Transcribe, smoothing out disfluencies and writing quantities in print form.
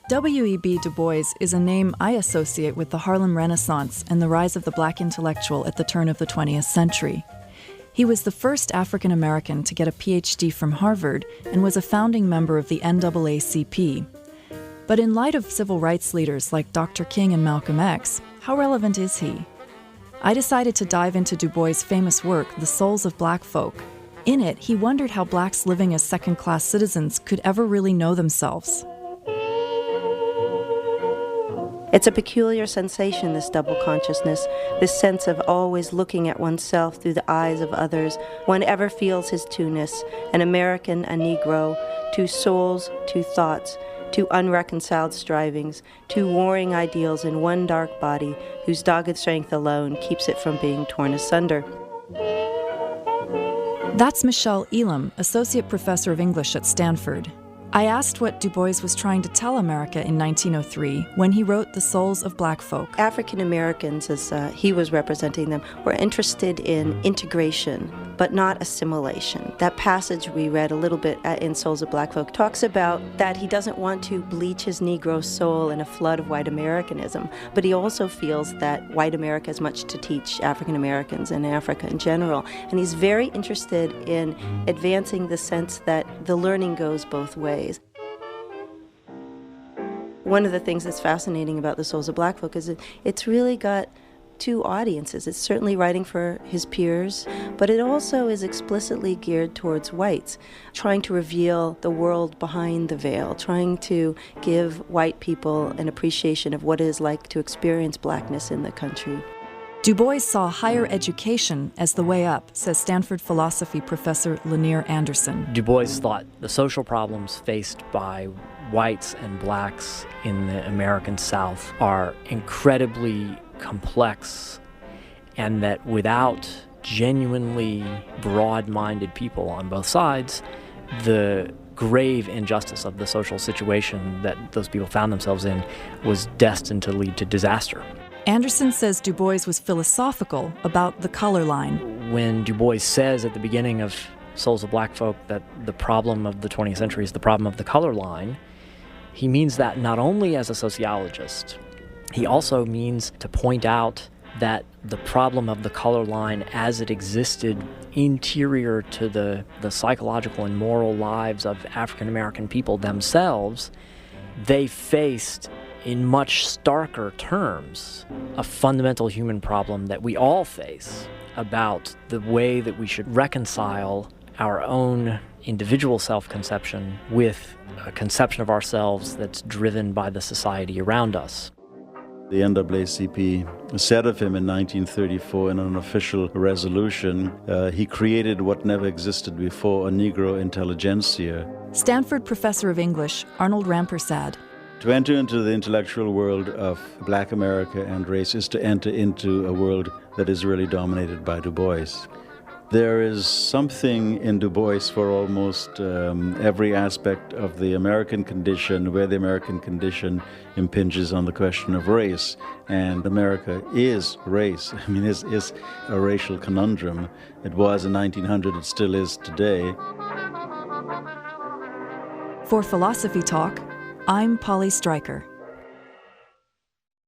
W.E.B. Du Bois is a name I associate with the Harlem Renaissance and the rise of the black intellectual at the turn of the 20th century. He was the first African American to get a PhD from Harvard and was a founding member of the NAACP. But in light of civil rights leaders like Dr. King and Malcolm X, how relevant is he? I decided to dive into Du Bois' famous work, The Souls of Black Folk. In it, he wondered how blacks living as second-class citizens could ever really know themselves. It's a peculiar sensation, this double consciousness, this sense of always looking at oneself through the eyes of others. One ever feels his two-ness, an American, a Negro, two souls, two thoughts, two unreconciled strivings, two warring ideals in one dark body whose dogged strength alone keeps it from being torn asunder. That's Michelle Elam, Associate Professor of English at Stanford. I asked what Du Bois was trying to tell America in 1903 when he wrote The Souls of Black Folk. African Americans, as he was representing them, were interested in integration, but not assimilation. That passage we read a little bit in Souls of Black Folk talks about that he doesn't want to bleach his Negro soul in a flood of white Americanism, but he also feels that white America has much to teach African Americans and Africa in general. And he's very interested in advancing the sense that the learning goes both ways. One of the things that's fascinating about The Souls of Black Folk is that it's really got two audiences. It's certainly writing for his peers, but it also is explicitly geared towards whites, trying to reveal the world behind the veil, trying to give white people an appreciation of what it is like to experience blackness in the country. Du Bois saw higher education as the way up, says Stanford philosophy professor Lanier Anderson. Du Bois thought the social problems faced by whites and blacks in the American South are incredibly complex, and that without genuinely broad-minded people on both sides, the grave injustice of the social situation that those people found themselves in was destined to lead to disaster. Anderson says Du Bois was philosophical about the color line. When Du Bois says at the beginning of Souls of Black Folk that the problem of the 20th century is the problem of the color line, he means that not only as a sociologist, he also means to point out that the problem of the color line as it existed interior to the psychological and moral lives of African American people themselves, they faced in much starker terms a fundamental human problem that we all face about the way that we should reconcile our own individual self-conception with a conception of ourselves that's driven by the society around us. The NAACP said of him in 1934 in an official resolution, he created what never existed before, a Negro intelligentsia. Stanford professor of English, Arnold Rampersad. To enter into the intellectual world of Black America and race is to enter into a world that is really dominated by Du Bois. There is something in Du Bois for almost every aspect of the American condition, where the American condition impinges on the question of race. And America is race. I mean, is a racial conundrum. It was in 1900, it still is today. For Philosophy Talk, I'm Polly Stryker.